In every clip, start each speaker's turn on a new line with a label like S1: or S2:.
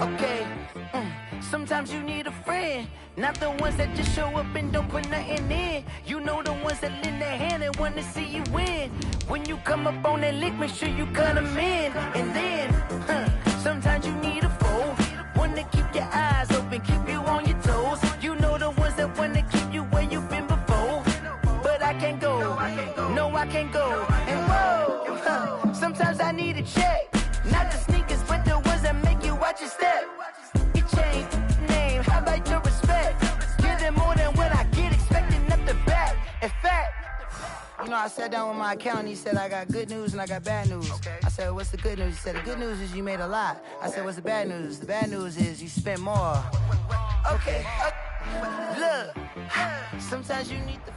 S1: Okay, sometimes you need a friend, not the ones that just show up and don't put nothing in. You know the ones that lend their hand and want to see you win. When you come up on that lick, make sure you cut them in. And then, sometimes you need a foe, one to keep your eyes open, keep you on your toes. You know the ones that want to keep you where you've been before. But I can't go, no I can't go. And whoa, sometimes I need a check, not the sneakers but the ones that make you watch your step. You change name, how about your respect? Give them more than what I get, expecting up the back. In fact, you know, I sat down with my accountant, he said I got good news and I got bad news. I said, what's the good news? He said, the good news is you made a lot. I said, what's the bad news? The bad news is you spent more. Okay, look, sometimes you need the...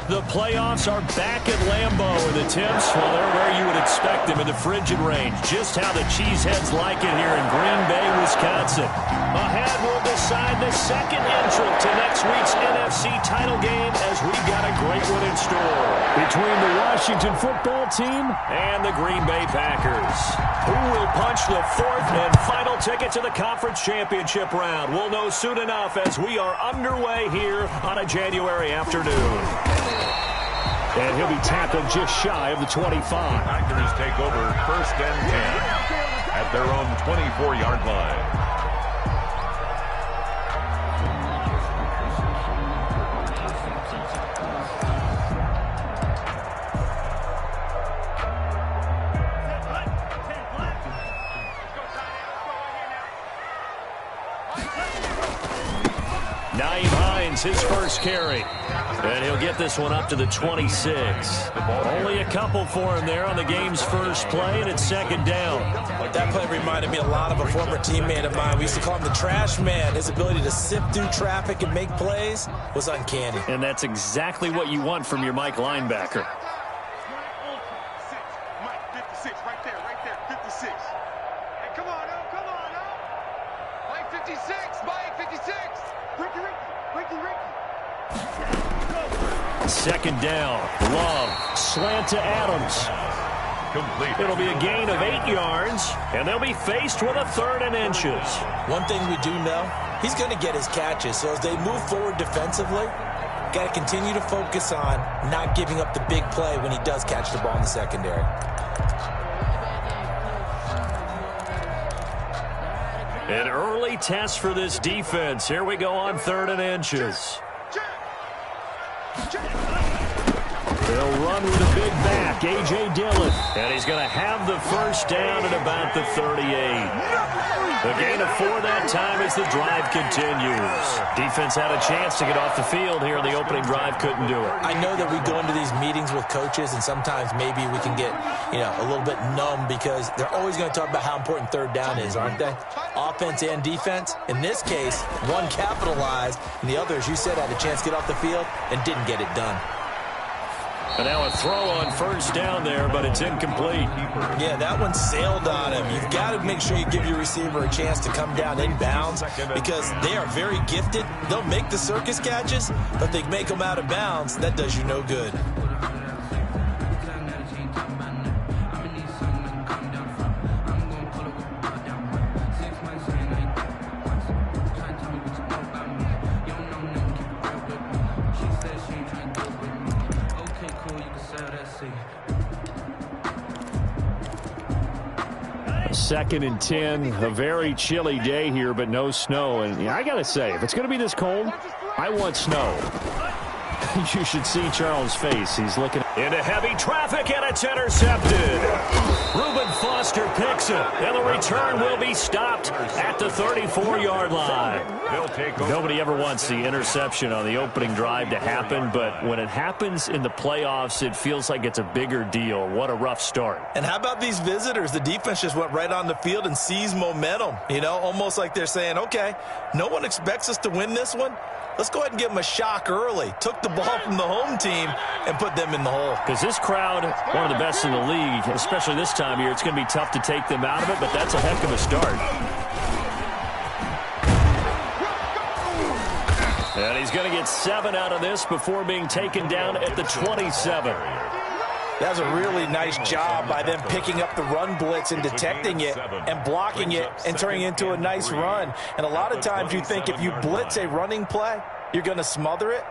S2: The playoffs are back at Lambeau, and the temps, well, they're where you would expect them in the frigid range. Just how the Cheeseheads like it here in Green Bay, Wisconsin. Ahead, we'll decide the second entrant to next week's NFC title game as we've got a great one in store between the Washington football team and the Green Bay Packers. Who will punch the fourth and final ticket to the conference championship round? We'll know soon enough as we are underway here on a January afternoon. And he'll be tackled just shy of the 25.
S3: Packers take over 1st and 10 at their own 24-yard line.
S2: His first carry. And he'll get this one up to the 26. Only a couple for him there on the game's first play, and it's second down.
S4: That play reminded me a lot of a former teammate of mine. We used to call him the trash man. His ability to sift through traffic and make plays was uncanny.
S2: And that's exactly what you want from your Mike linebacker.
S5: Mike, 56, right there, 56. Hey, come on, Mike, 56, Mike, 56. Ricky.
S2: Second down. Love. Slant to Adams.
S3: Complete.
S2: It'll be a gain of 8 yards, and they'll be faced with a 3rd and inches.
S4: One thing we do know, he's going to get his catches. So as they move forward defensively, got to continue to focus on not giving up the big play when he does catch the ball in the secondary.
S2: An early test for this defense. Here we go on 3rd and inches. They'll run with a big back, A.J. Dillon. And he's going to have the first down at about the 38. A gain of 4 that time as the drive continues. Defense had a chance to get off the field here in the opening drive, couldn't do it.
S4: I know that we go into these meetings with coaches, and sometimes maybe we can get, a little bit numb because they're always going to talk about how important 3rd down is, aren't they? Offense and defense. In this case, one capitalized, and the other, as you said, had a chance to get off the field and didn't get it done.
S2: And now a throw on first down there, but it's incomplete.
S4: Yeah, that one sailed on him. You've got to make sure you give your receiver a chance to come down in bounds because they are very gifted. They'll make the circus catches, but if they make them out of bounds, that does you no good.
S2: Second and 10, a very chilly day here, but no snow. And I got to say, if it's going to be this cold, I want snow. You should see Charles' face. He's looking into heavy traffic, and it's intercepted. Reuben Foster picks it, and the return will be stopped at the 34-yard line. Nobody ever wants the interception on the opening drive to happen, but when it happens in the playoffs, it feels like it's a bigger deal. What a rough start.
S4: And how about these visitors? The defense just went right on the field and seized momentum. Almost like they're saying, okay, no one expects us to win this one. Let's go ahead and give them a shock early. Took the ball from the home team and put them in the hole.
S2: Because this crowd, one of the best in the league, especially this time of year, it's going to be tough to take them out of it, but that's a heck of a start. And he's going to get 7 out of this before being taken down at the 27.
S4: That was a really nice job by them picking up the run blitz and detecting it and blocking it and turning it into a nice run. And a lot of times you think if you blitz a running play, you're going to smother it.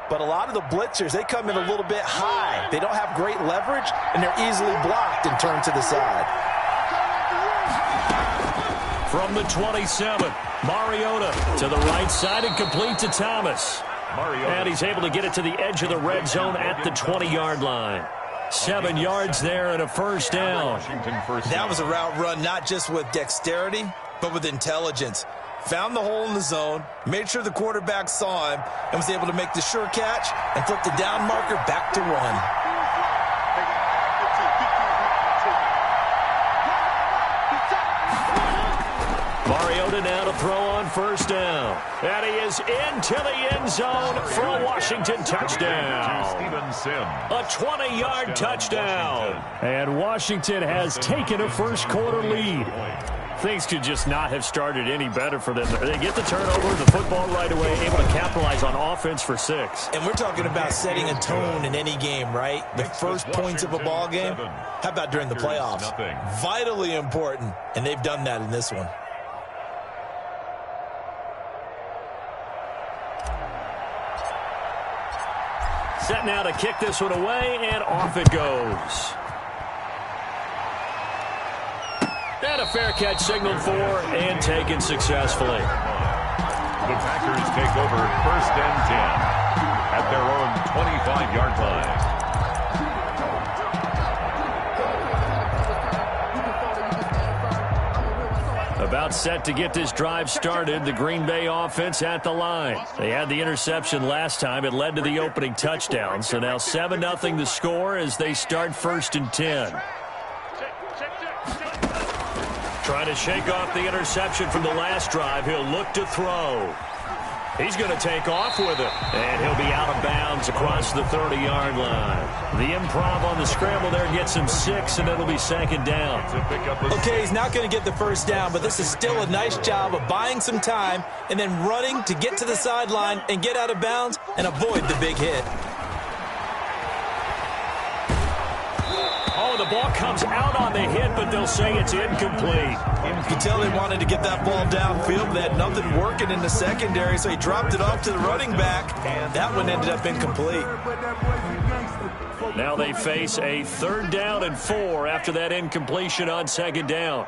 S4: But a lot of the blitzers, they come in a little bit high. They don't have great leverage, and they're easily blocked and turned to the side.
S2: From the 27, Mariota to the right side and complete to Thomas. And he's able to get it to the edge of the red zone at the 20-yard line. 7 yards there and a first down.
S4: That was a route run not just with dexterity, but with intelligence. Found the hole in the zone, made sure the quarterback saw him, and was able to make the sure catch and flip the down marker back to 1.
S2: Mariota now to throw on first down. And he is into the end zone for a Washington touchdown. A 20-yard touchdown. And Washington has taken a first-quarter lead. Things could just not have started any better for them. They get the turnover, the football right away, able to capitalize on offense for 6.
S4: And we're talking about setting a tone in any game, right? The first points of a ball game. How about during the playoffs? Vitally important, and they've done that in this one.
S2: Set now to kick this one away, and off it goes. And a fair catch signaled for and taken successfully.
S3: The Packers take over 1st and 10 at their own 25-yard line.
S2: About set to get this drive started, the Green Bay offense at the line. They had the interception last time. It led to the opening touchdown. So now 7-0 the score as they start 1st and 10. Trying to shake off the interception from the last drive. He'll look to throw. He's going to take off with it. And he'll be out of bounds across the 30-yard line. The improv on the scramble there gets him 6, and it'll be 2nd down.
S4: Okay, he's not going to get the first down, but this is still a nice job of buying some time and then running to get to the sideline and get out of bounds and avoid the big hit.
S2: Oh, the ball comes out on the hit, but they'll say it's incomplete.
S4: You can tell they wanted to get that ball downfield. They had nothing working in the secondary, so he dropped it off to the running back, and that one ended up incomplete.
S2: Now they face a 3rd down and 4 after that incompletion on 2nd down.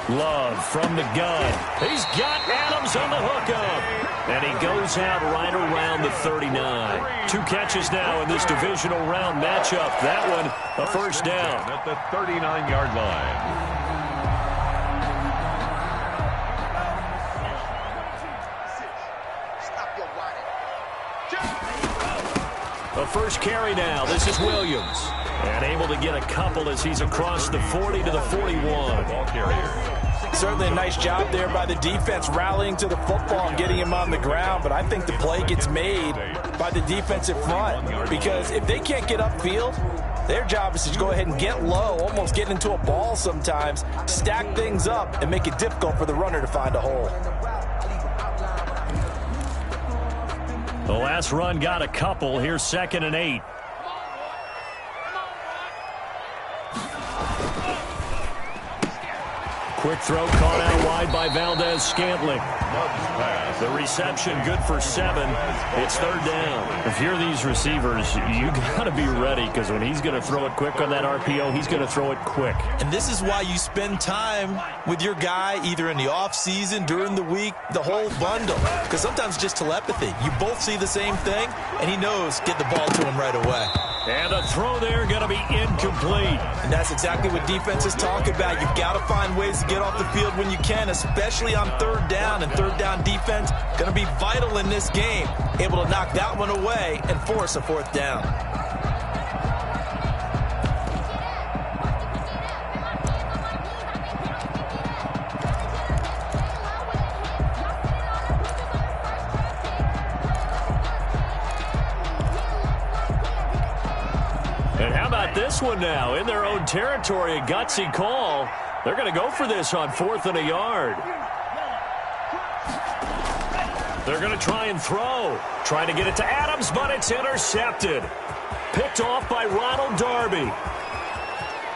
S2: Love from the gun. He's got Adams on the hookup. And he goes out right around the 39. 2 catches now in this divisional round matchup. That one, a first down.
S3: At the 39-yard line.
S2: A first carry now. This is Williams. And able to get a couple as he's across the 40 to the 41.
S3: Ball carrier.
S4: Certainly a nice job there by the defense rallying to the football and getting him on the ground, but I think the play gets made by the defensive front because if they can't get upfield, their job is to go ahead and get low, almost get into a ball sometimes, stack things up, and make it difficult for the runner to find a hole.
S2: The last run got a couple. Here's 2nd and 8. Quick throw caught out wide by Valdez-Scantling. The reception good for 7. It's 3rd down. If you're these receivers, you got to be ready because when he's going to throw it quick on that RPO, he's going to throw it quick.
S4: And this is why you spend time with your guy either in the offseason, during the week, the whole bundle. Because sometimes just telepathy. You both see the same thing, and he knows get the ball to him right away.
S2: And a throw there going to be incomplete.
S4: And that's exactly what defenses talk about. You've got to find ways to get off the field when you can, especially on 3rd down. And 3rd down defense going to be vital in this game. Able to knock that one away and force a 4th down.
S2: And how about this one now? In their own territory, a gutsy call. They're going to go for this on 4th and a yard. They're going to try and throw. Trying to get it to Adams, but it's intercepted. Picked off by Ronald Darby.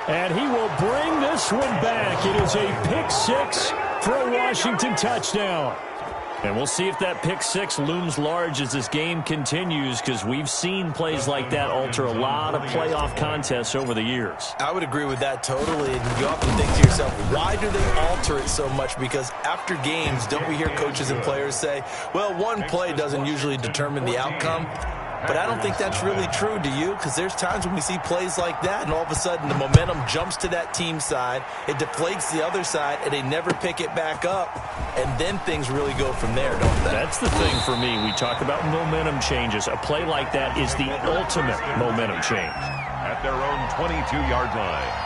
S2: And he will bring this one back. It is a pick six for a Washington touchdown. And we'll see if that pick six looms large as this game continues, because we've seen plays like that alter a lot of playoff contests over the years.
S4: I would agree with that totally. And you often think to yourself, why do they alter it so much? Because after games, don't we hear coaches and players say, well, one play doesn't usually determine the outcome? But I don't think that's really true, do you? Because there's times when we see plays like that, and all of a sudden the momentum jumps to that team side, it deflates the other side, and they never pick it back up, and then things really go from there, don't they?
S2: That's the thing for me. We talk about momentum changes. A play like that is the ultimate momentum change.
S3: At their own 22-yard line.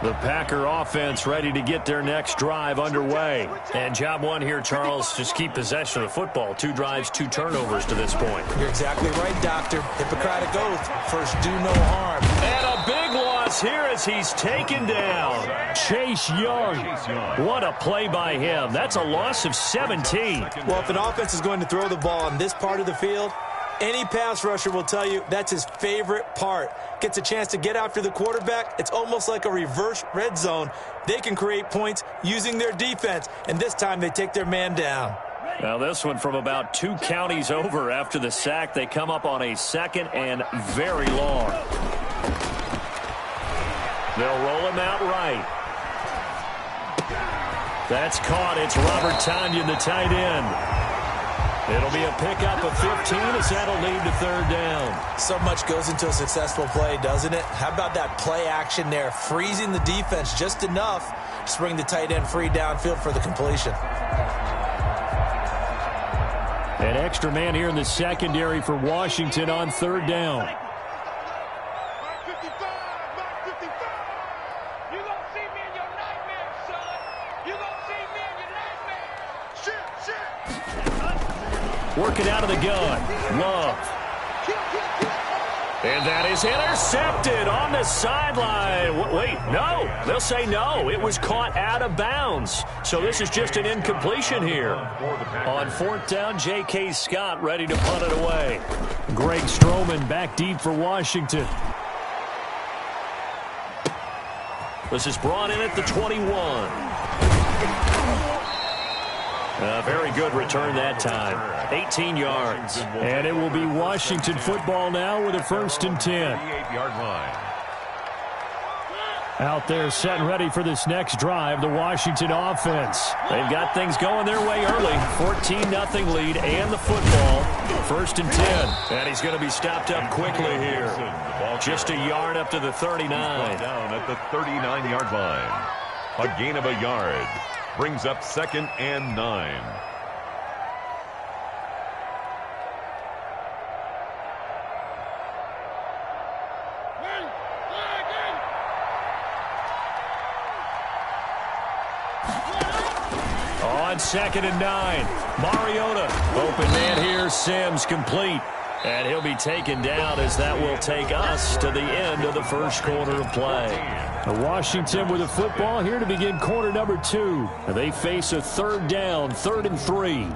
S2: The Packer offense ready to get their next drive underway. And job one here, Charles, just keep possession of the football. 2 drives, 2 turnovers to this point.
S4: You're exactly right, Doctor. Hippocratic oath. First, do no harm.
S2: And a big loss here as he's taken down. Chase Young. What a play by him. That's a loss of 17.
S4: Well, if an offense is going to throw the ball on this part of the field, any pass rusher will tell you that's his favorite part. Gets a chance to get after the quarterback. It's almost like a reverse red zone. They can create points using their defense, and this time they take their man down.
S2: Now this one from about 2 counties over after the sack. They come up on a 2nd and very long. They'll roll him out right. That's caught. It's Robert Tonyan, the tight end. It'll be a pickup of 15 as that'll lead to 3rd down.
S4: So much goes into a successful play, doesn't it? How about that play action there, freezing the defense just enough to bring the tight end free downfield for the completion.
S2: An extra man here in the secondary for Washington on 3rd down. Working out of the gun. Love. And that is intercepted on the sideline. Wait, no. They'll say no. It was caught out of bounds. So this is just an incompletion here. On 4th down, J.K. Scott ready to punt it away. Greg Stroman back deep for Washington. This is brought in at the 21. A very good return that time. 18 yards. And it will be Washington football now with a 1st and 10.
S3: 38-yard line.
S2: Out there set and ready for this next drive, the Washington offense. They've got things going their way early. 14-0 lead and the football. 1st and 10. And he's going to be stopped up quickly here. Just a yard up to the 39.
S3: Down at the 39-yard line. A gain of a yard. Brings up 2nd and 9.
S2: On 2nd and 9. Mariota. Open man here. Sims complete. And he'll be taken down as that will take us to the end of the 1st quarter of play. Washington with a football here to begin quarter number 2. They face a 3rd down, 3rd and 3.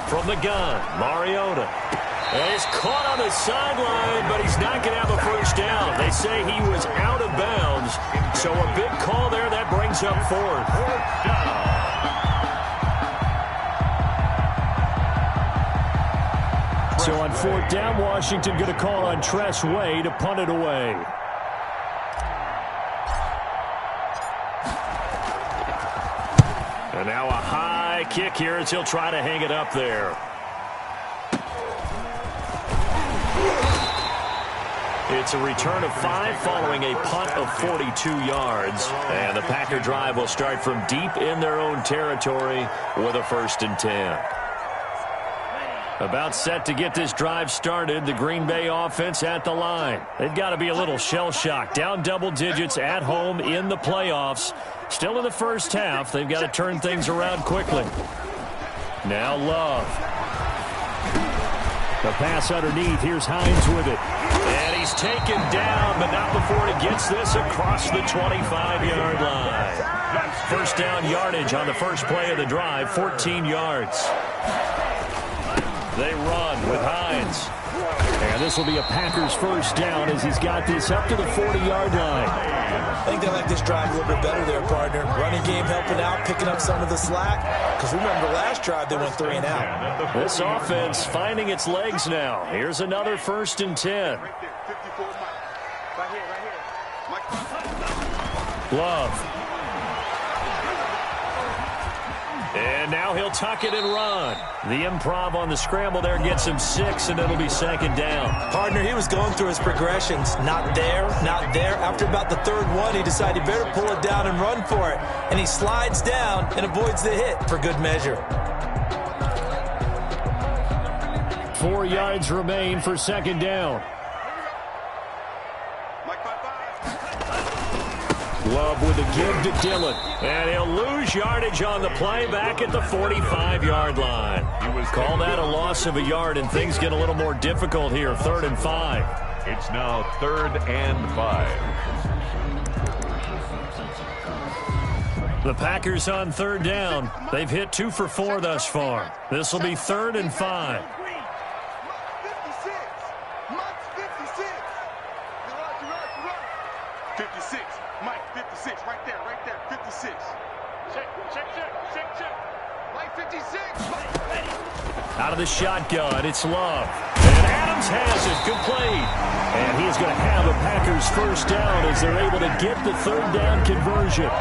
S2: From the gun, Mariota. And he's caught on the sideline, but he's not going to have a 1st down. They say he was out of bounds. So a big call there that brings up 4th. 4th down. So on 4th down, Washington going to call on Tress Way to punt it away. And now a high kick here as he'll try to hang it up there. It's a return of 5 following a punt of 42 yards. And the Packer drive will start from deep in their own territory with a 1st and 10. About set to get this drive started, the Green Bay offense at the line. They've got to be a little shell-shocked. Down double digits at home in the playoffs. Still in the first half. They've got to turn things around quickly. Now Love. The pass underneath. Here's Hines with it. And he's taken down, but not before he gets this across the 25-yard line. 1st down yardage on the first play of the drive, 14 yards. They run with Hines. And this will be a Packers 1st down as he's got this up to the 40-yard line.
S4: I think they like this drive a little bit better there, partner. Running game helping out, picking up some of the slack. Because remember, last drive they went 3 and out.
S2: This offense finding its legs now. Here's another 1st and 10. Love. And now he'll tuck it and run. The improv on the scramble there gets him 6, and it'll be 2nd down.
S4: Partner, he was going through his progressions. Not there, not there. After about the 3rd one, he decided he better pull it down and run for it. And he slides down and avoids the hit for good measure.
S2: 4 yards remain for 2nd down. Love with a give to Dillon. And he'll lose yardage on the play back at the 45-yard line. Call that a loss of a yard, and things get a little more difficult here. 3rd and 5.
S3: It's now 3rd and 5.
S2: The Packers on 3rd down. They've hit 2 for 4 thus far. This will be 3rd and 5.
S5: 56. Mike, 56. Right there, 56. Check. Mike, 56.
S2: Out of the shotgun, it's Love. And Adams has it, complete. And he is going to have a Packers 1st down as they're able to get the 3rd down conversion.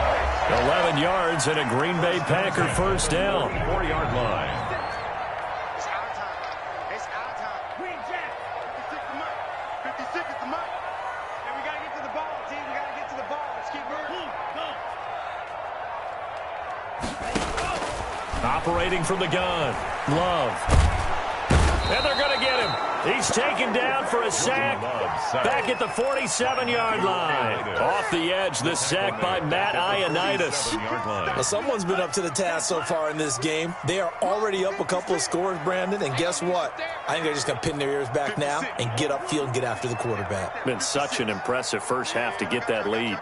S2: 11 yards and a Green Bay Packer 1st down.
S3: 4-yard line.
S5: It's our time. It's our time. Green Jack. 56 to Mike. 56 is the Mike. And we got to get to the ball, team. We got to get to the ball. Let's keep moving.
S2: Operating from the gun. Love. And they're going to get him. He's taken down for a sack. Back at the 47-yard line. Off the edge, the sack by Matt Ioannidis.
S4: Well, someone's been up to the task so far in this game. They are already up a couple of scores, Brandon, and guess what? I think they're just going to pin their ears back now and get upfield and get after the quarterback.
S2: Been such an impressive first half to get that lead.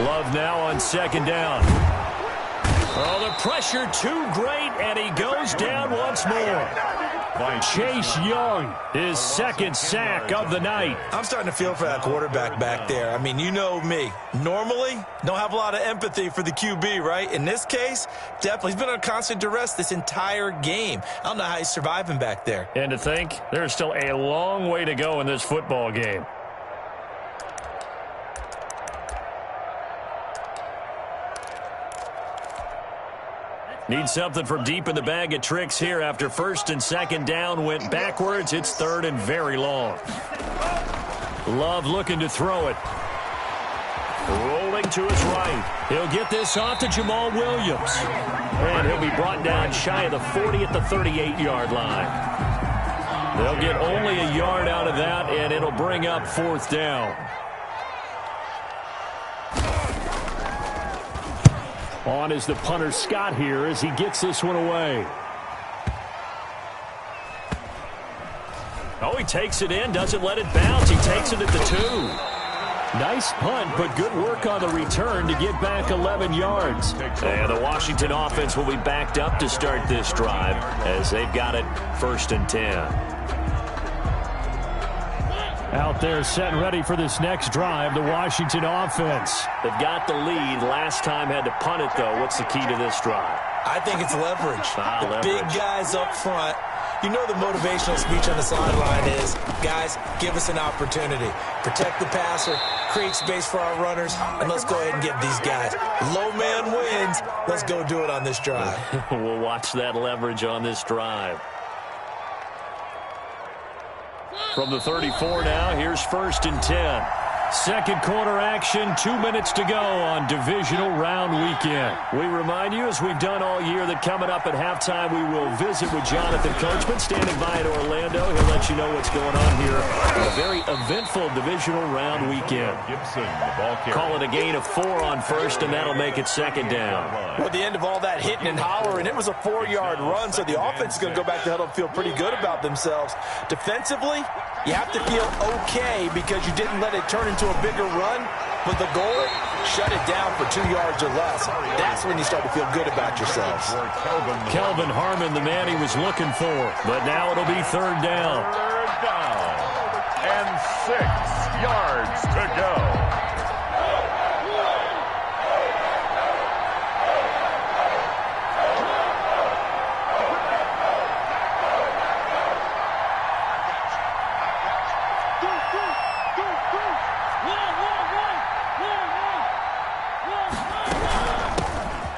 S2: Love now on 2nd down. Oh, the pressure too great, and he goes down once more. Chase Young, his 2nd sack of the night.
S4: I'm starting to feel for that quarterback back there. I mean, you know me. Normally, don't have a lot of empathy for the QB, right? In this case, definitely. He's been on constant duress this entire game. I don't know how he's surviving back there.
S2: And to think, there's still a long way to go in this football game. Need something from deep in the bag of tricks here after 1st and 2nd down went backwards. It's 3rd and very long. Love looking to throw it. Rolling to his right. He'll get this off to Jamal Williams. And he'll be brought down shy of the 40 at the 38-yard line. They'll get only a yard out of that, and it'll bring up 4th down. On is the punter Scott here as he gets this one away. Oh, he takes it in, doesn't let it bounce. He takes it at the 2. Nice punt, but good work on the return to get back 11 yards. And the Washington offense will be backed up to start this drive as they've got it 1st and 10. Out there set and ready for this next drive, the Washington offense. They've got the lead. Last time had to punt it, though. What's the key to this drive?
S4: I think it's leverage.
S2: Leverage.
S4: Big guys up front. You know the motivational speech on the sideline is, guys, give us an opportunity. Protect the passer, create space for our runners, and let's go ahead and get these guys. Low man wins. Let's go do it on this drive.
S2: We'll watch that leverage on this drive. From the 34 now, here's 1st and 10. Second quarter action, 2 minutes to go on divisional round weekend. We remind you, as we've done all year, that coming up at halftime, we will visit with Jonathan Coachman, standing by at Orlando. He'll let you know what's going on here. A very eventful divisional round weekend.
S3: Gibson, the ball carrier.
S2: Call it a gain of 4 on first, and that'll make it 2nd down.
S4: Well, at the end of all that hitting and hollering, it was a 4-yard run, so the offense is going to go back to huddle and feel pretty good about themselves. Defensively, you have to feel okay because you didn't let it turn into a bigger run, but the goal, shut it down for 2 yards or less. That's when you start to feel good about yourselves.
S2: Kelvin Harmon, the man he was looking for, but now it'll be 3rd down.
S3: 3rd down and 6 yards to go.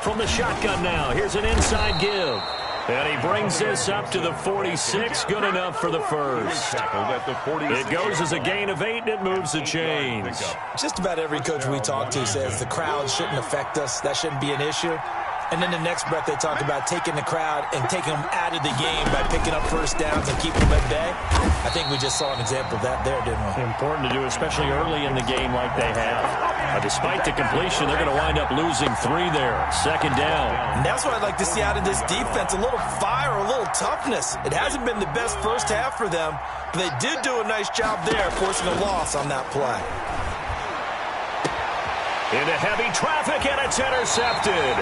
S2: From the shotgun now, here's an inside give. And he brings this up to the 46, good enough for the first. It goes as a gain of 8, and it moves the chains.
S4: Just about every coach we talk to says the crowd shouldn't affect us. That shouldn't be an issue. And then the next breath they talk about taking the crowd and taking them out of the game by picking up first downs and keeping them at bay. I think we just saw an example of that there, didn't we?
S2: Important to do, especially early in the game like they have. Despite the completion, they're going to wind up losing 3 there. 2nd down.
S4: And that's what I'd like to see out of this defense, a little fire, a little toughness. It hasn't been the best first half for them, but they did do a nice job there forcing a loss on that play.
S2: Into heavy traffic, and it's intercepted.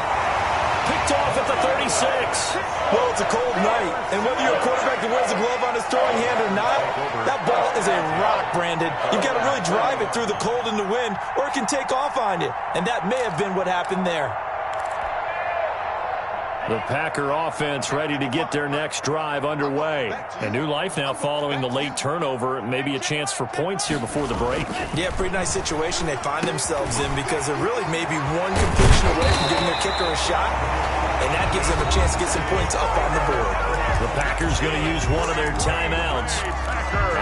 S2: Picked off at the 36.
S4: Well, it's a cold night, and whether you're a quarterback that wears a glove on his throwing hand or not, that ball is a rock, Brandon. You've got to really drive it through the cold and the wind, or it can take off on you, and that may have been what happened there.
S2: The Packer offense ready to get their next drive underway. A new life now following the late turnover. Maybe a chance for points here before the break.
S4: Yeah, pretty nice situation they find themselves in because they're really maybe one completion away from giving their kicker a shot, and that gives them a chance to get some points up on the board.
S2: The Packers going to use one of their timeouts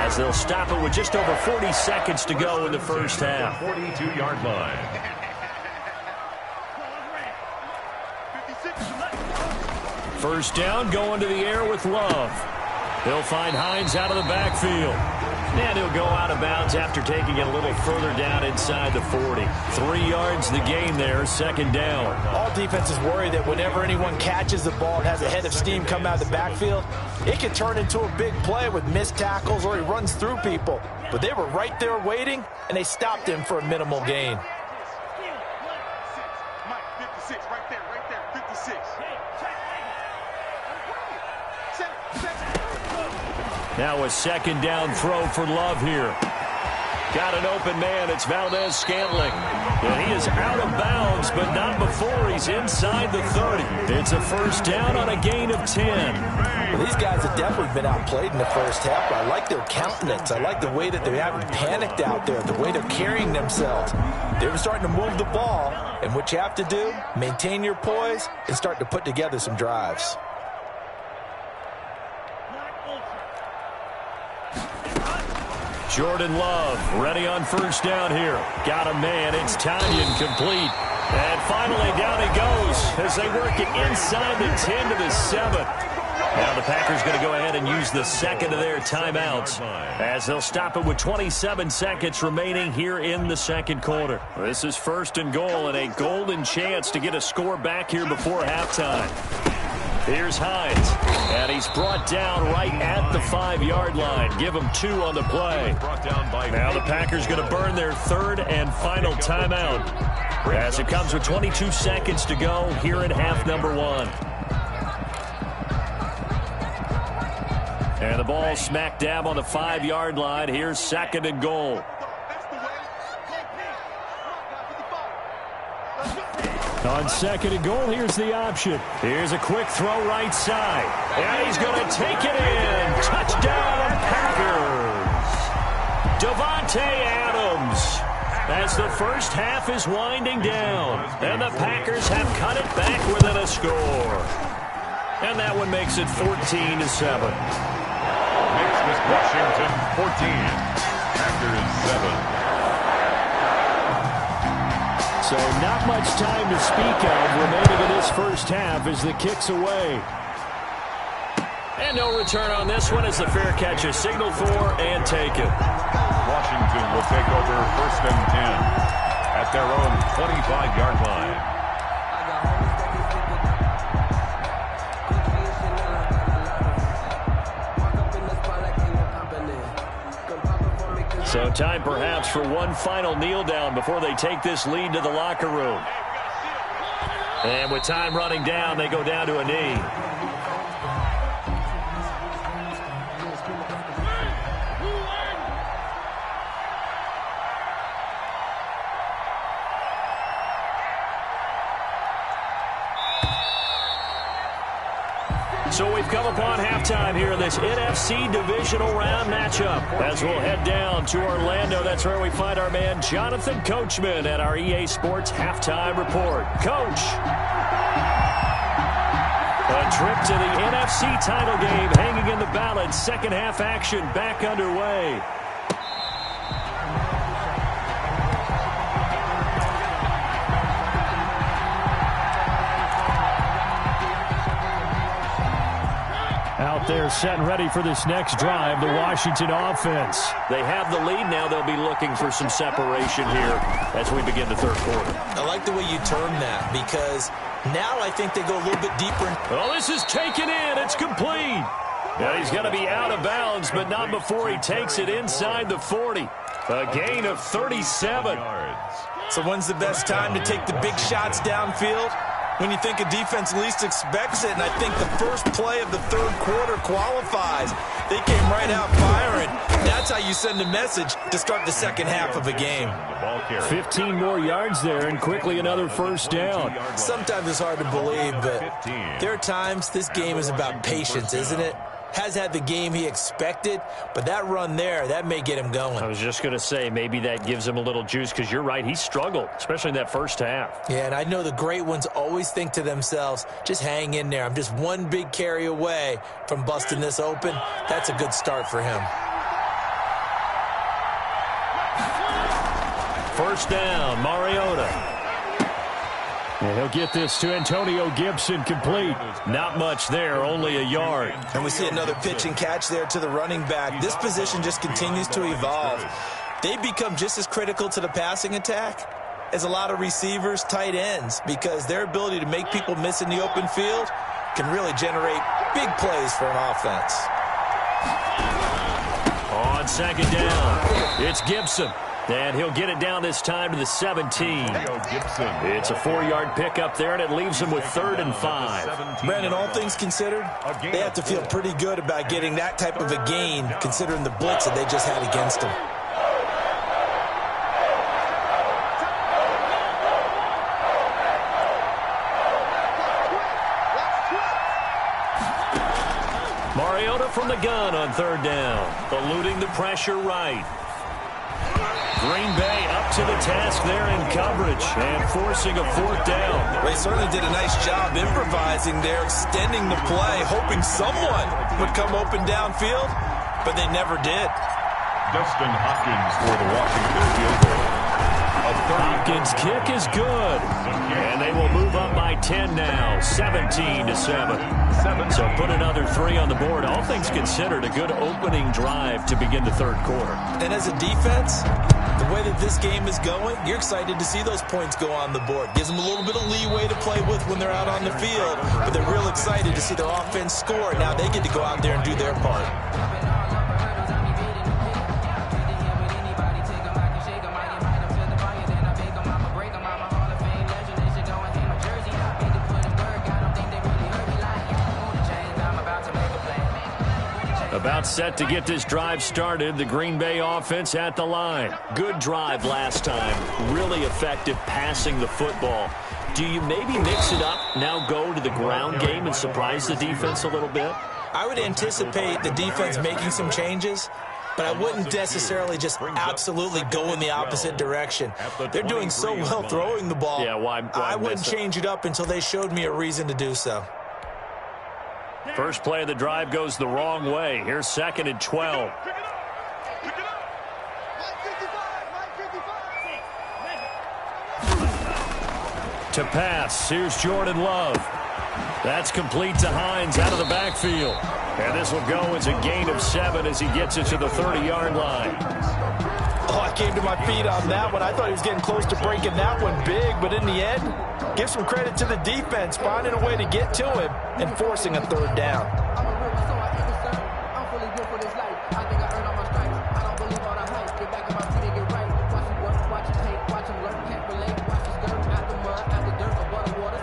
S2: as they'll stop it with just over 40 seconds to go in the first half.
S3: 42-yard line.
S2: First down, going to the air with Love. He'll find Hines out of the backfield. And he'll go out of bounds after taking it a little further down inside the 40. 3 yards the gain there, 2nd down.
S4: All defenses worry that whenever anyone catches the ball and has a head of steam come out of the backfield, it can turn into a big play with missed tackles or he runs through people. But they were right there waiting, and they stopped him for a minimal gain.
S5: Mike, 56, right there, 56.
S2: Now a 2nd down throw for Love here. Got an open man. It's Valdez-Scantling. And he is out of bounds, but not before he's inside the 30. It's a first down on a gain of 10.
S4: Well, these guys have definitely been outplayed in the first half, but I like their countenance. I like the way that they haven't panicked out there, the way they're carrying themselves. They're starting to move the ball, and what you have to do, maintain your poise and start to put together some drives.
S2: Jordan Love ready on first down here. Got a man. It's Tanyan complete. And finally down he goes as they work it inside the 10 to the 7. Now the Packers going to go ahead and use the 2nd of their timeouts as they'll stop it with 27 seconds remaining here in the 2nd quarter. This is 1st and goal and a golden chance to get a score back here before halftime. Here's Hines, and he's brought down right at the 5-yard line. Give him 2 on the play. Now the Packers going to burn their 3rd and final timeout as it comes with 22 seconds to go here in half number 1. And the ball smack dab on the 5-yard line. Here's 2nd and goal. On 2nd and goal, here's the option. Here's a quick throw right side. And he's going to take it in. Touchdown, Packers. Davante Adams. As the first half is winding down. And the Packers have cut it back within a score. And that one makes it 14-7.
S3: Washington 14, Packers 7.
S2: So not much time to speak of remaining in this first half as the kick's away. And no return on this one as the fair catch is signaled for and taken.
S3: Washington will take over 1st and 10 at their own 25-yard line.
S2: So time perhaps for one final kneel down before they take this lead to the locker room. And with time running down, they go down to a knee. So we've come upon halftime here in this NFC divisional round matchup. As we'll head down to Orlando, that's where we find our man Jonathan Coachman at our EA Sports Halftime Report. Coach, a trip to the NFC title game hanging in the balance. Second half action back underway. Out there set and ready for this next drive, the Washington offense. They have the lead now. They'll be looking for some separation here as we begin the third quarter.
S4: I like the way you term that because now I think they go a little bit deeper.
S2: Well, this is taken in. It's complete. Yeah, he's going to be out of bounds, but not before he takes it inside the 40. A gain of 37.
S4: So when's the best time to take the big shots downfield? When you think a defense least expects it, and I think the first play of the third quarter qualifies. They came right out firing. That's how you send a message to start the second half of a game.
S2: 15 more yards there, and quickly another first down.
S4: Sometimes it's hard to believe, but there are times this game is about patience, isn't it? Has had the game he expected, but that run there, that may get him going.
S2: I was just going to say, maybe that gives him a little juice, because you're right, he struggled, especially in that first half.
S4: Yeah, and I know the great ones always think to themselves, just hang in there. I'm just one big carry away from busting this open. That's a good start for him.
S2: First down, Mariota. And he'll get this to Antonio Gibson complete. Not much there, only a yard.
S4: And we see another pitch and catch there to the running back. This position just continues to evolve. They become just as critical to the passing attack as a lot of receivers, tight ends, because their ability to make people miss in the open field can really generate big plays for an offense.
S2: On second down, it's Gibson. And he'll get it down this time to the 17. It's a 4-yard pickup there, and it leaves him with 3rd and 5.
S4: Brandon, all things considered, they have to feel pretty good about getting that type of a gain, considering the blitz that they just had against them.
S2: Mariota from the gun on 3rd down, eluding the pressure right. Green Bay up to the task there in coverage and forcing a 4th down.
S4: They certainly did a nice job improvising there, extending the play, hoping someone would come open downfield, but they never did.
S3: Dustin Hopkins for the Washington field goal.
S2: Hopkins' kick is good. And they will move up by 10 now, 17-7. So put another 3 on the board. All things considered, a good opening drive to begin the third quarter.
S4: And as a defense, the way that this game is going, you're excited to see those points go on the board. Gives them a little bit of leeway to play with when they're out on the field, but they're real excited to see their offense score. Now they get to go out there and do their part.
S2: About set to get this drive started. The Green Bay offense at the line. Good drive last time. Really effective passing the football. Do you maybe mix it up, now go to the ground game and surprise the defense a little bit?
S4: I would anticipate the defense making some changes, but I wouldn't necessarily just absolutely go in the opposite direction. They're doing so well throwing the ball.
S2: Yeah, why
S4: I wouldn't change it up until they showed me a reason to do so.
S2: First play of the drive goes the wrong way. Here's 2nd and 12. To pass, here's Jordan Love. That's complete to Hines out of the backfield. And this will go as a gain of 7 as he gets it to the 30-yard line.
S4: Oh, I came to my feet on that one. I thought he was getting close to breaking that one big, but in the end, give some credit to the defense, finding a way to get to him and forcing a 3rd down.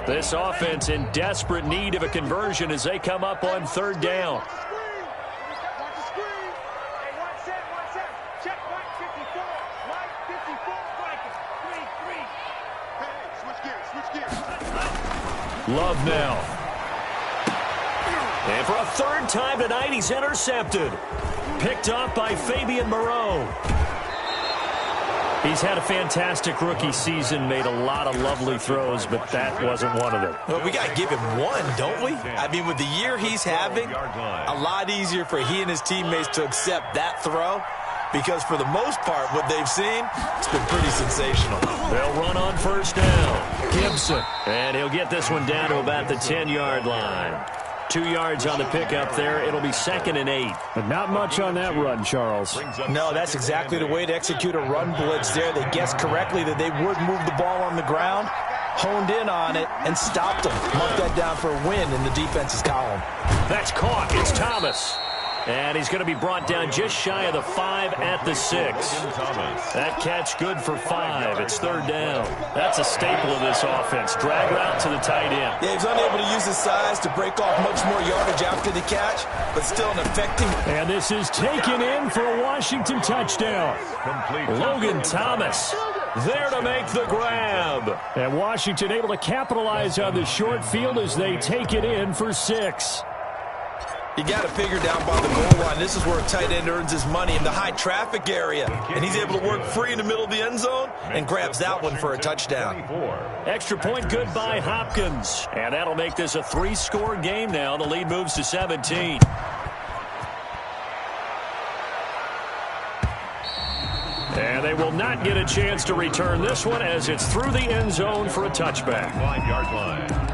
S2: This offense in desperate need of a conversion as they come up on 3rd down. Love now. And for a 3rd time tonight, he's intercepted. Picked off by Fabian Moreau. He's had a fantastic rookie season, made a lot of lovely throws, but that wasn't one of them.
S4: Well, we got to give him one, don't we? I mean, with the year he's having, a lot easier for he and his teammates to accept that throw, because for the most part, what they've seen, it's been pretty sensational.
S2: They'll run on 1st down. Gibson, and he'll get this one down to about the 10-yard line. 2 yards on the pickup there. It'll be 2nd and 8.
S6: But not much on that run, Charles.
S4: No, that's exactly the way to execute a run blitz there. They guessed correctly that they would move the ball on the ground, honed in on it, and stopped them. Mark that down for a win in the defense's column.
S2: That's caught. It's Thomas. And he's going to be brought down just shy of the 5 at the 6. That catch good for 5. It's 3rd down. That's a staple of this offense. Drag route to the tight end.
S4: Yeah, he's unable to use his size to break off much more yardage after the catch, but still an effective.
S2: And this is taken in for a Washington touchdown. Logan Thomas there to make the grab.
S6: And Washington able to capitalize on the short field as they take it in for 6.
S4: You got to figure down by the goal line. This is where a tight end earns his money in the high traffic area. And he's able to work free in the middle of the end zone and grabs that one for a touchdown.
S2: Extra point good by Hopkins. And that'll make this a 3-score game now. The lead moves to 17. And they will not get a chance to return this one as it's through the end zone for a touchback.
S3: 5-yard line.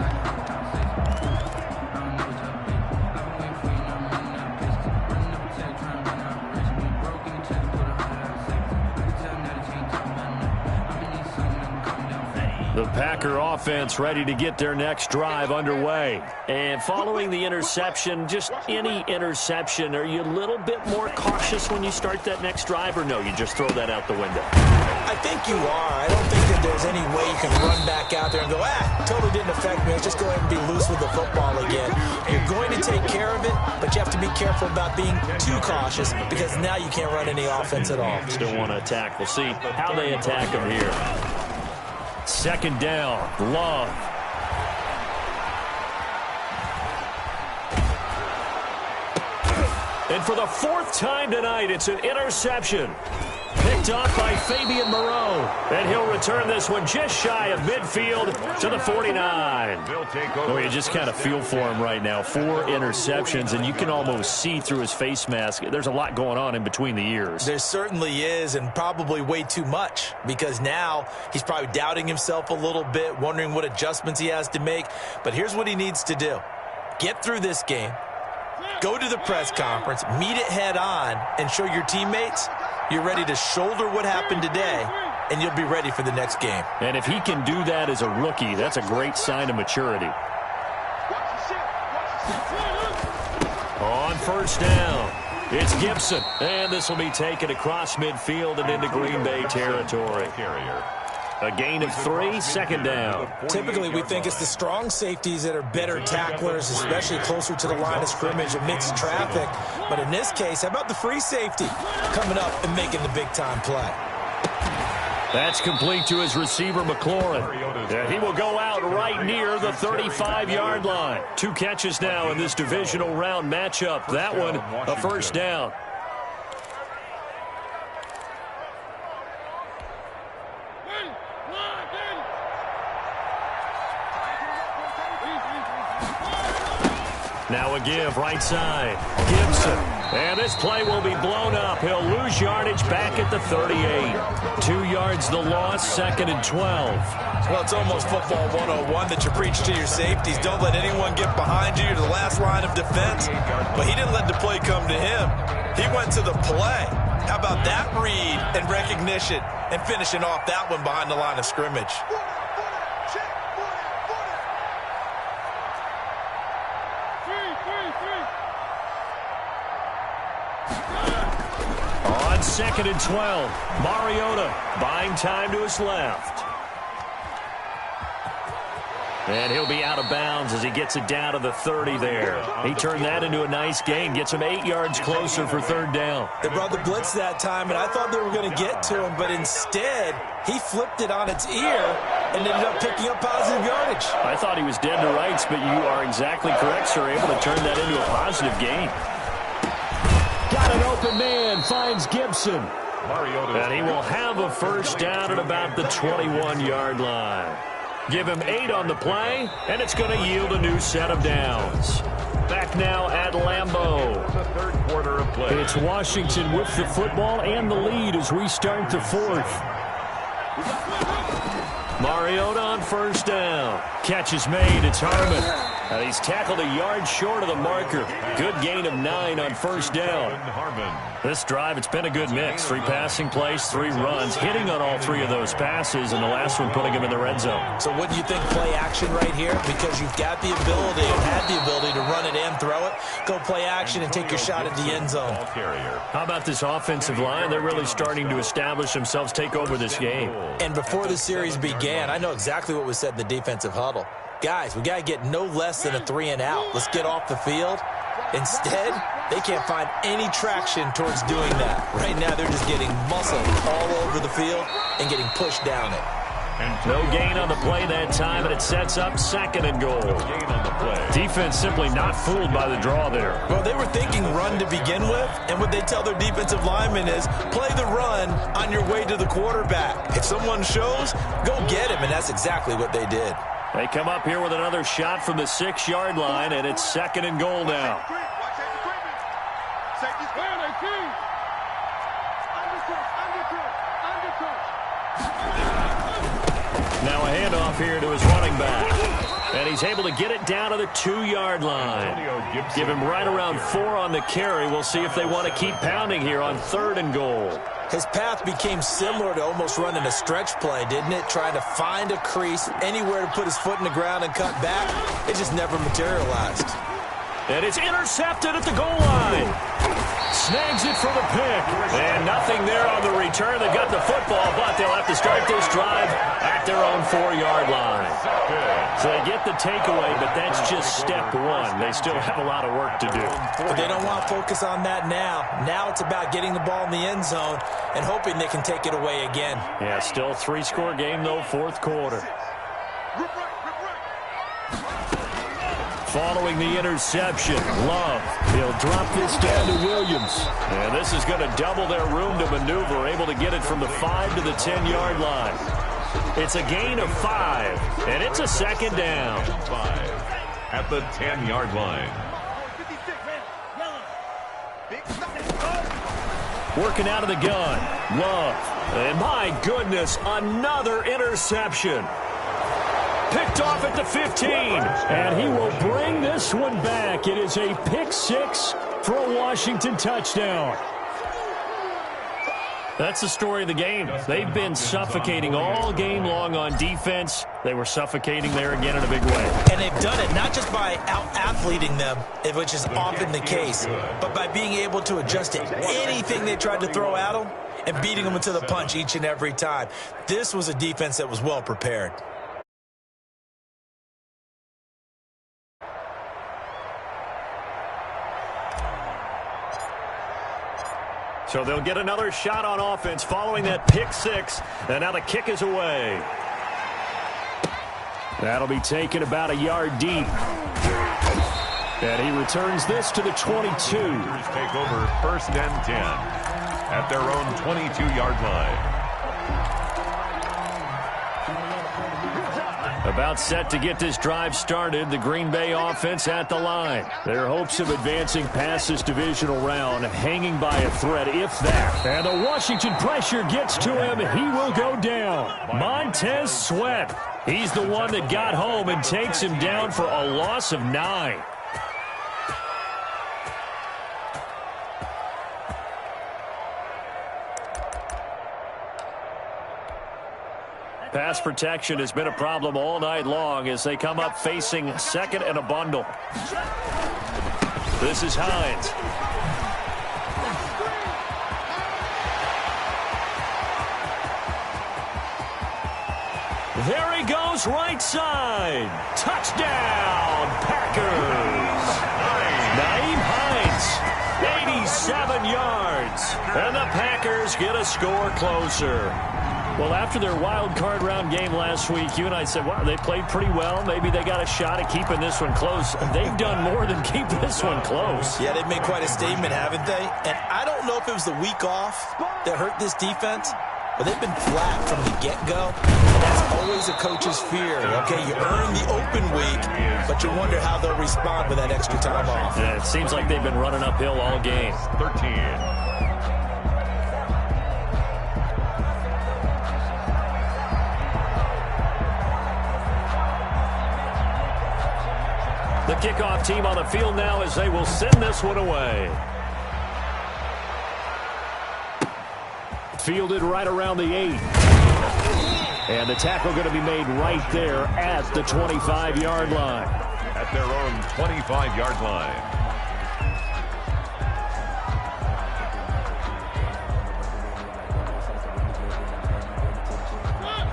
S2: The Packer offense ready to get their next drive underway. And following the interception, just any interception, are you a little bit more cautious when you start that next drive, or no, you just throw that out the window?
S4: I think you are. I don't think that there's any way you can run back out there and go, totally didn't affect me. Let's just go ahead and be loose with the football again. You're going to take care of it, but you have to be careful about being too cautious because now you can't run any offense at all.
S2: Still want to attack. We'll see how they attack them here. 2nd down, Love. And for the 4th time tonight, it's an interception. Picked off by Fabian Moreau. And he'll return this one just shy of midfield to the 49. Oh, you just kind of feel for him right now. 4 interceptions, and you can almost see through his face mask. There's a lot going on in between the ears.
S4: There certainly is, and probably way too much, because now he's probably doubting himself a little bit, wondering what adjustments he has to make. But here's what he needs to do. Get through this game, go to the press conference, meet it head on, and show your teammates you're ready to shoulder what happened today, and you'll be ready for the next game.
S2: And if he can do that as a rookie, that's a great sign of maturity. On 1st down, it's Gibson. And this will be taken across midfield and into Green Bay territory. A gain of 3, 2nd down.
S4: Typically, we think it's the strong safeties that are better tacklers, especially closer to the line of scrimmage amidst traffic. But in this case, how about the free safety coming up and making the big-time play?
S2: That's complete to his receiver, McLaurin. And he will go out right near the 35-yard line. 2 catches now in this divisional round matchup. That one, a 1st down. Now a give right side. Gibson. And this play will be blown up. He'll lose yardage back at the 38. 2 yards the loss, 2nd and 12.
S4: Well, it's almost football 101 that you preach to your safeties. Don't let anyone get behind you. You're the last line of defense. But he didn't let the play come to him. He went to the play. How about that read and recognition and finishing off that one behind the line of scrimmage?
S2: On 2nd and 12, Mariota buying time to his left. And he'll be out of bounds as he gets it down to the 30 there. He turned that into a nice gain, gets him 8 yards closer for 3rd down.
S4: They brought the blitz that time, and I thought they were going to get to him, but instead he flipped it on its ear and ended up picking up positive yardage.
S6: I thought he was dead to rights, but you are exactly correct, sir. Able to turn that into a positive gain. Got an open man, finds Gibson.
S2: And he will have a 1st down at about the 21-yard line. Give him 8 on the play, and it's going to yield a new set of downs. Back now at Lambeau.
S3: The 3rd quarter of play.
S6: It's Washington with the football and the lead as we start the 4th.
S2: Mariota on 1st down. Catch is made. It's Harmon. And he's tackled a yard short of the marker. Good gain of 9 on 1st down. This drive, it's been a good mix. 3 passing plays, 3 runs, hitting on all 3 of those passes, and the last one putting him in the red zone.
S4: So wouldn't you think play action right here? Because you've got the ability and had the ability to run it and throw it. Go play action and take your shot at the end zone.
S2: How about this offensive line? They're really starting to establish themselves, take over this game.
S4: And before the series began, I know exactly what was said in the defensive huddle. Guys, we got to get no less than a 3 and out. Let's get off the field. Instead, they can't find any traction towards doing that. Right now, they're just getting muscled all over the field and getting pushed down it.
S2: No gain on the play that time, and it sets up 2nd and goal. Defense simply not fooled by the draw there.
S4: Well, they were thinking run to begin with, and what they tell their defensive linemen is play the run on your way to the quarterback. If someone shows, go get him, and that's exactly what they did.
S2: They come up here with another shot from the 6-yard line, and it's 2nd and goal now. Now a handoff here to his running back. And he's able to get it down to the 2-yard line. Give him right around 4 on the carry. We'll see if they want to keep pounding here on 3rd and goal.
S4: His path became similar to almost running a stretch play, didn't it? Trying to find a crease, anywhere to put his foot in the ground and cut back. It just never materialized.
S2: And it's intercepted at the goal line. Snags it for the pick. And nothing there on the return. They've got the football, but they'll have to start this drive at their own 4-yard line. So they get the takeaway, but that's just step 1. They still have a lot of work to do.
S4: But they don't want to focus on that now. Now it's about getting the ball in the end zone and hoping they can take it away again.
S2: Yeah, still 3-score game, though, 4th quarter. Following the interception, Love. He'll drop this down to Williams. And this is going to double their room to maneuver, able to get it from the 5 to the 10-yard line. It's a gain of 5, and it's a 2nd down.
S3: 5 at the 10-yard line.
S2: Working out of the gun, Love. And my goodness, another interception. Picked off at the 15.
S6: And he will bring this one back. It is a pick 6 for a Washington touchdown.
S2: That's the story of the game. They've been suffocating all game long on defense. They were suffocating there again in a big way.
S4: And they've done it not just by out-athleting them, which is often the case, but by being able to adjust to anything they tried to throw at them and beating them into the punch each and every time. This was a defense that was well prepared.
S2: So they'll get another shot on offense following that pick 6. And now the kick is away.
S6: That'll be taken about a yard deep. And he returns this to the 22.
S3: Take over 1st and 10 at their own 22-yard line.
S2: About set to get this drive started, the Green Bay offense at the line. Their hopes of advancing past this divisional round hanging by a thread, if that. And the Washington pressure gets to him. He will go down. Montez Sweat. He's the one that got home and takes him down for a loss of 9. Pass protection has been a problem all night long as they come up facing second and a bundle. This is Hines. There he goes, right side. Touchdown, Packers. Nyheim Hines, 87 yards. And the Packers get a score closer. Well, after their wild card round game last week, you and I said, wow, they played pretty well. Maybe they got a shot at keeping this one close. They've done more than keep this one close.
S4: Yeah, they've made quite a statement, haven't they? And I don't know if it was the week off that hurt this defense, but they've been flat from the get-go. And that's always a coach's fear. Okay, you earn the open week, but you wonder how they'll respond with that extra time off.
S2: Yeah, it seems like they've been running uphill all game.
S3: 13.
S2: The kickoff team on the field now as they will send this one away. Fielded right around the 8. And the tackle going to be made right there at the 25-yard line.
S3: At their own 25-yard line.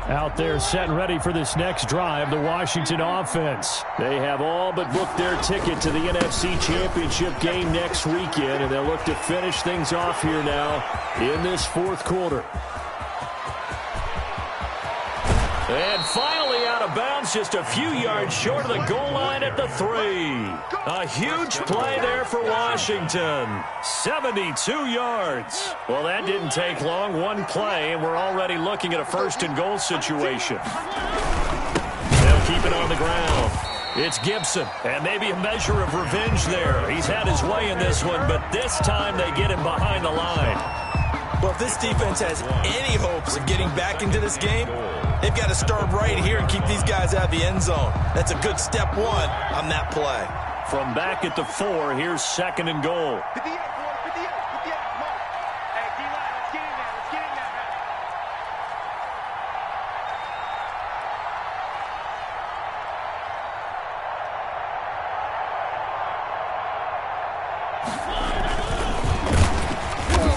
S2: Out there set and ready for this next drive, the Washington offense. They have all but booked their ticket to the NFC Championship game next weekend, and they'll look to finish things off here now in this fourth quarter. And finally out of bounds, just a few yards short of the goal line at the 3. A huge play there for Washington. 72 yards. Well, that didn't take long. One play, and we're already looking at a first-and-goal situation. They'll keep it on the ground. It's Gibson, and maybe a measure of revenge there. He's had his way in this one, but this time they get him behind the line.
S4: Well, if this defense has any hopes of getting back into this game, they've got to start right here and keep these guys out of the end zone. That's a good step one on that play.
S2: From back at the 4, here's second and goal.
S5: 58, boys, 58, 58. Come on. Hey, D-line, let's get in there. Let's get in there, man.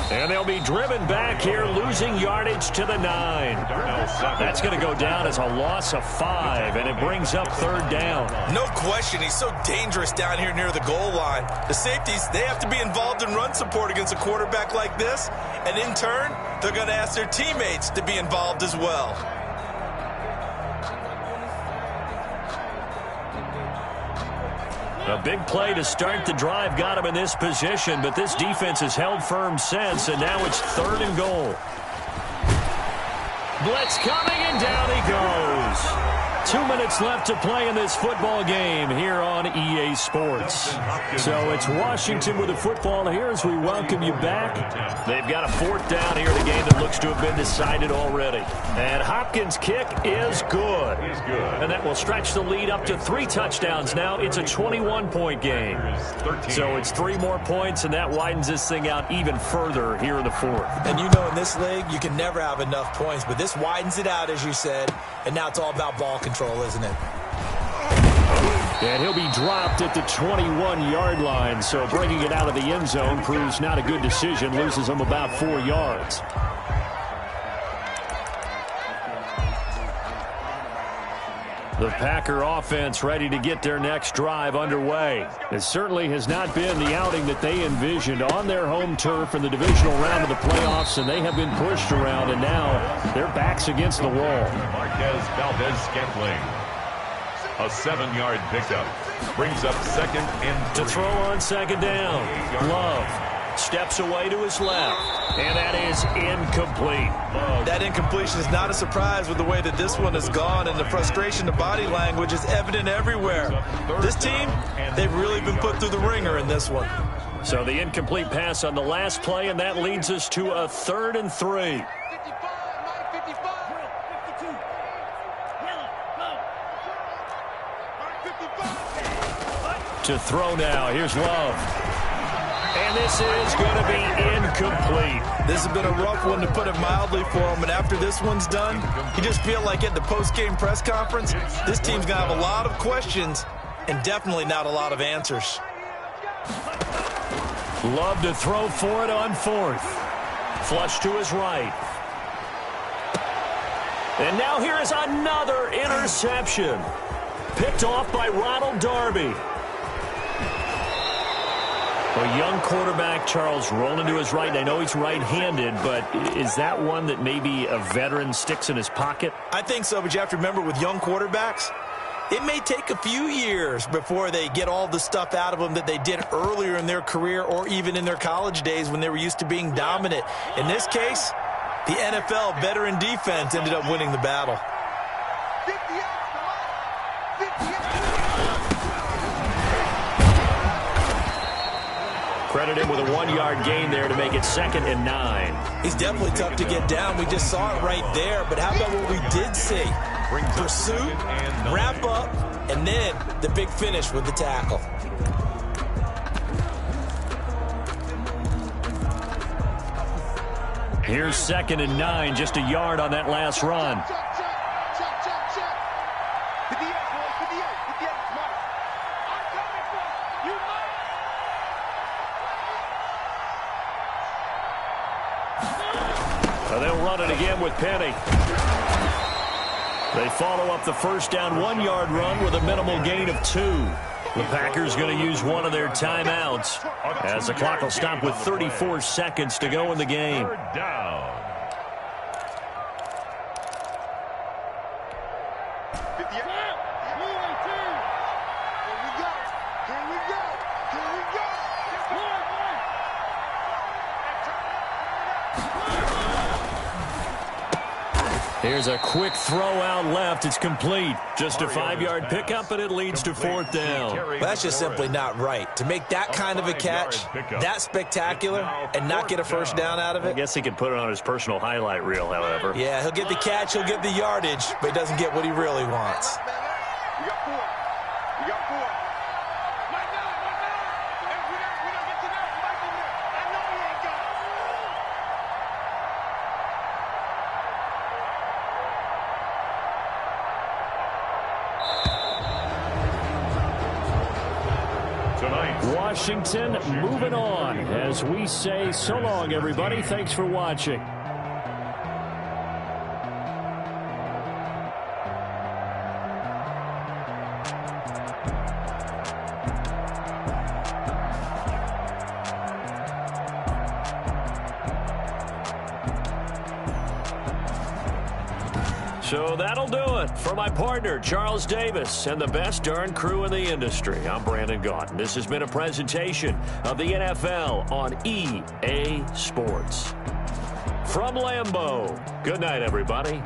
S2: And they'll be driven back here, losing yardage to the 9. That's going to go down as a loss of 5, and it brings up third down.
S4: No question, he's so dangerous down here near the goal line. The safeties, they have to be involved in run support against a quarterback like this, and in turn, they're going to ask their teammates to be involved as well.
S2: A big play to start the drive got him in this position, but this defense has held firm since, and now it's third and goal. Blitz coming, and down he goes. 2 minutes left to play in this football game here on EA Sports. So it's Washington with the football here as we welcome you back. They've got a fourth down here in a game that looks to have been decided already. And Hopkins' kick is good. And that will stretch the lead up to 3 touchdowns now. It's a 21-point game. So it's 3 more points, and that widens this thing out even further here in the fourth.
S4: And you know in this league, you can never have enough points, but this widens it out, as you said, and now it's all about ball control, isn't it?
S2: And he'll be dropped at the 21-yard line, so bringing it out of the end zone proves not a good decision, loses him about 4 yards. The Packer offense ready to get their next drive underway. It certainly has not been the outing that they envisioned on their home turf in the divisional round of the playoffs, and they have been pushed around, and now their backs against the wall.
S3: Marquez Valdez-Scantling. A 7-yard pickup. Brings up second and 3.
S2: To throw on second down. Love. Steps away to his left. And that is incomplete.
S4: That incompletion is not a surprise with the way that this one has gone, and the frustration, the body language is evident everywhere. This team, they've really been put through the ringer in this one.
S2: So the incomplete pass on the last play, and that leads us to a 3rd and 3. To throw now. Here's Love. And this is going to be incomplete.
S4: This has been a rough one, to put it mildly, for him. And after this one's done, you just feel like at the post-game press conference, this team's going to have a lot of questions and definitely not a lot of answers.
S2: Love to throw for it on 4th. Flush to his right. And now here is another interception. Picked off by Ronald Darby. A young quarterback, Charles, rolling to his right. I know he's right-handed, but is that one that maybe a veteran sticks in his pocket?
S4: I think so, but you have to remember, with young quarterbacks, it may take a few years before they get all the stuff out of them that they did earlier in their career or even in their college days when they were used to being dominant. In this case, the NFL veteran defense ended up winning the battle.
S2: Credit him with a 1-yard gain there to make it 2nd and 9.
S4: He's definitely tough to get down. We just saw it right there. But how about what we did see? Pursuit, wrap up, and then the big finish with the tackle.
S2: Here's 2nd and 9, just a yard on that last run. They'll run it again with Penny. They follow up the first down 1-yard run with a minimal gain of 2. The Packers going to use one of their timeouts as the clock will stop with 34 seconds to go in the game.
S3: 3rd down.
S2: Here's a quick throw out left. It's complete. Just a 5-yard pickup, and it leads to 4th down.
S4: Well, that's just simply not right. To make that kind of a catch, that spectacular, and not get a first down out of it.
S2: I guess he could put it on his personal highlight reel, however.
S4: Yeah, he'll get the catch, he'll get the yardage, but he doesn't get what he really wants.
S5: We got 4. We got 4.
S6: Washington moving on as we say so long, everybody. Thanks for watching. So that'll do it for my partner, Charles Davis, and the best darn crew in the industry. I'm Brandon Gaudin. This has been a presentation of the NFL on EA Sports. From Lambeau, good night, everybody.